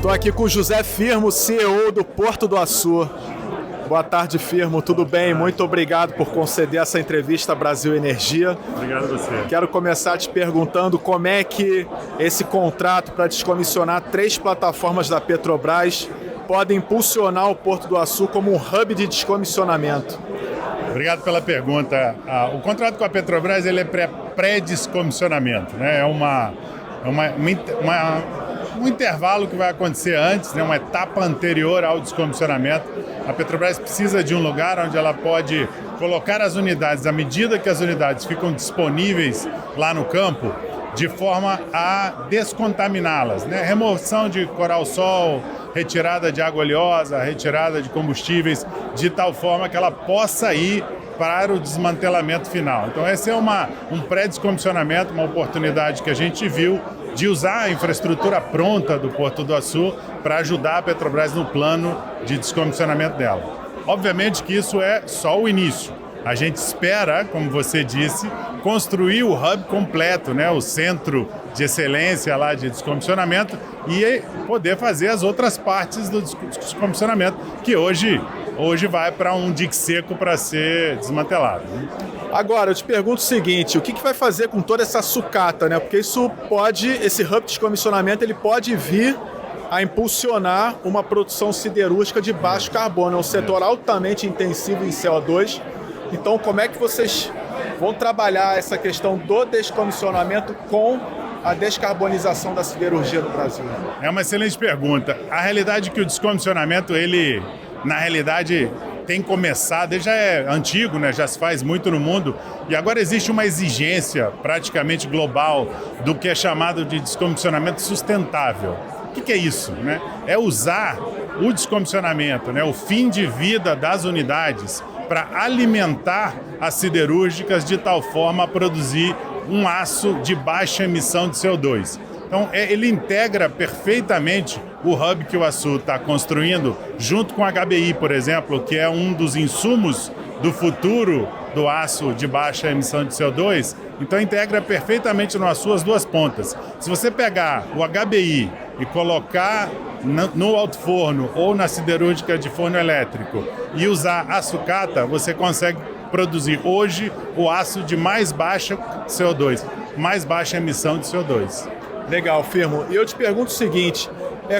Estou aqui com o José Firmo, CEO do Porto do Açu. Boa tarde, Firmo. Tudo bem? Muito obrigado por conceder essa entrevista à Brasil Energia. Obrigado a você. Quero começar te perguntando como é que esse contrato para descomissionar 3 plataformas da Petrobras pode impulsionar o Porto do Açu como um hub de descomissionamento. Obrigado pela pergunta. O contrato com a Petrobras ele é pré-descomissionamento, né? É um intervalo que vai acontecer antes, né? Uma etapa anterior ao descomissionamento. A Petrobras precisa de um lugar onde ela pode colocar as unidades, à medida que as unidades ficam disponíveis lá no campo, de forma a descontaminá-las, né? Remoção de coral-sol, retirada de água oleosa, retirada de combustíveis, de tal forma que ela possa ir para o desmantelamento final. Então esse é um pré-descomissionamento, uma oportunidade que a gente viu de usar a infraestrutura pronta do Porto do Açu para ajudar a Petrobras no plano de descomissionamento dela. Obviamente que isso é só o início. A gente espera, como você disse, construir o hub completo, né? O centro de excelência lá de descomissionamento e poder fazer as outras partes do descomissionamento, que hoje vai para um dique seco para ser desmantelado. Agora, eu te pergunto o seguinte, o que vai fazer com toda essa sucata, né? Porque esse hub de descomissionamento, ele pode vir a impulsionar uma produção siderúrgica de baixo carbono. É um setor altamente intensivo em CO2. Então, como é que vocês vão trabalhar essa questão do descomissionamento com a descarbonização da siderurgia do Brasil? É uma excelente pergunta. A realidade é que o descomissionamento, ele, na realidade, tem começado, ele já é antigo, né? Já se faz muito no mundo, e agora existe uma exigência praticamente global do que é chamado de descomissionamento sustentável. O que é isso, né? É usar o descomissionamento, né? O fim de vida das unidades para alimentar as siderúrgicas de tal forma a produzir um aço de baixa emissão de CO2. Então, ele integra perfeitamente o hub que o Açu está construindo, junto com a HBI, por exemplo, que é um dos insumos do futuro do aço de baixa emissão de CO2. Então, integra perfeitamente no Açu as duas pontas. Se você pegar o HBI e colocar no alto forno ou na siderúrgica de forno elétrico e usar a sucata, você consegue produzir hoje o aço de mais baixa CO2, mais baixa emissão de CO2. Legal, Firmo. E eu te pergunto o seguinte,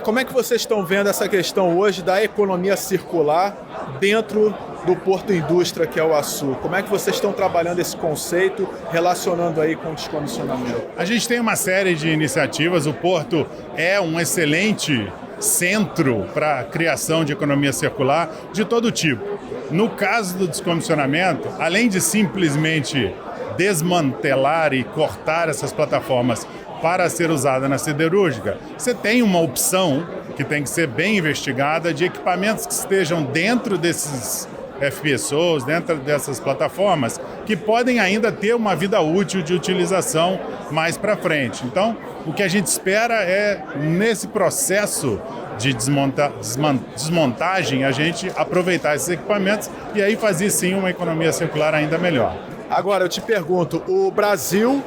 como é que vocês estão vendo essa questão hoje da economia circular dentro do Porto Indústria, que é o Açu? Como é que vocês estão trabalhando esse conceito, relacionando aí com o descomissionamento? A gente tem uma série de iniciativas, o Porto é um excelente centro para a criação de economia circular de todo tipo. No caso do descomissionamento, além de simplesmente desmantelar e cortar essas plataformas para ser usada na siderúrgica, você tem uma opção que tem que ser bem investigada de equipamentos que estejam dentro desses FPSOs, dentro dessas plataformas, que podem ainda ter uma vida útil de utilização mais para frente. Então, o que a gente espera é, nesse processo de desmontagem, a gente aproveitar esses equipamentos e aí fazer sim uma economia circular ainda melhor. Agora, eu te pergunto, o Brasil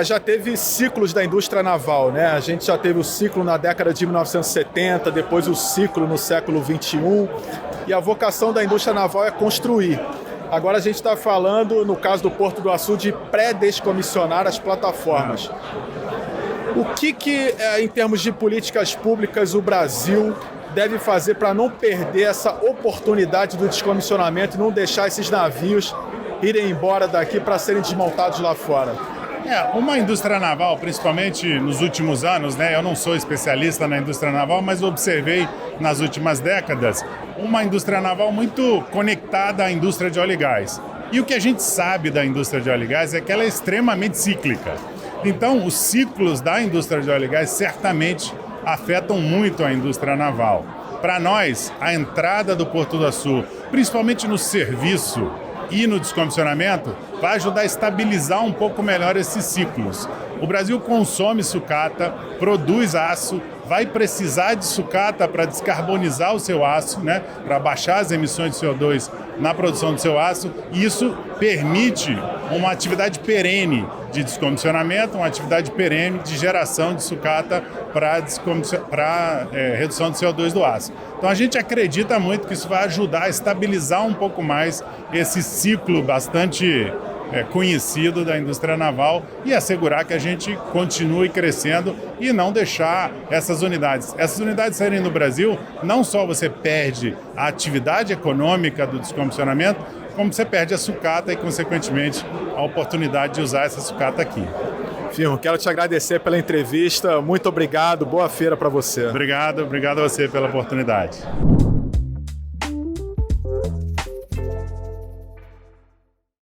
já teve ciclos da indústria naval, né? A gente já teve o ciclo na década de 1970, depois o ciclo no século 21, e a vocação da indústria naval é construir. Agora a gente está falando, no caso do Porto do Açu, de pré-descomissionar as plataformas. O que, em termos de políticas públicas, o Brasil deve fazer para não perder essa oportunidade do descomissionamento e não deixar esses navios irem embora daqui para serem desmontados lá fora? Uma indústria naval, principalmente nos últimos anos, né? Eu não sou especialista na indústria naval, mas observei nas últimas décadas uma indústria naval muito conectada à indústria de óleo e gás. E o que a gente sabe da indústria de óleo e gás é que ela é extremamente cíclica. Então, os ciclos da indústria de óleo e gás certamente afetam muito a indústria naval. Para nós, a entrada do Porto do Açu, principalmente no serviço e no descomissionamento, vai ajudar a estabilizar um pouco melhor esses ciclos. O Brasil consome sucata, produz aço, vai precisar de sucata para descarbonizar o seu aço, né? Para baixar as emissões de CO2 na produção do seu aço, e isso permite uma atividade perene de descomissionamento, uma atividade perene de geração de sucata para redução de CO2 do aço. Então a gente acredita muito que isso vai ajudar a estabilizar um pouco mais esse ciclo bastante conhecido da indústria naval e assegurar que a gente continue crescendo e não deixar essas unidades saírem no Brasil. Não só você perde a atividade econômica do descomissionamento, como você perde a sucata e, consequentemente, a oportunidade de usar essa sucata aqui. Firmo, quero te agradecer pela entrevista. Muito obrigado. Boa feira para você. Obrigado a você pela oportunidade.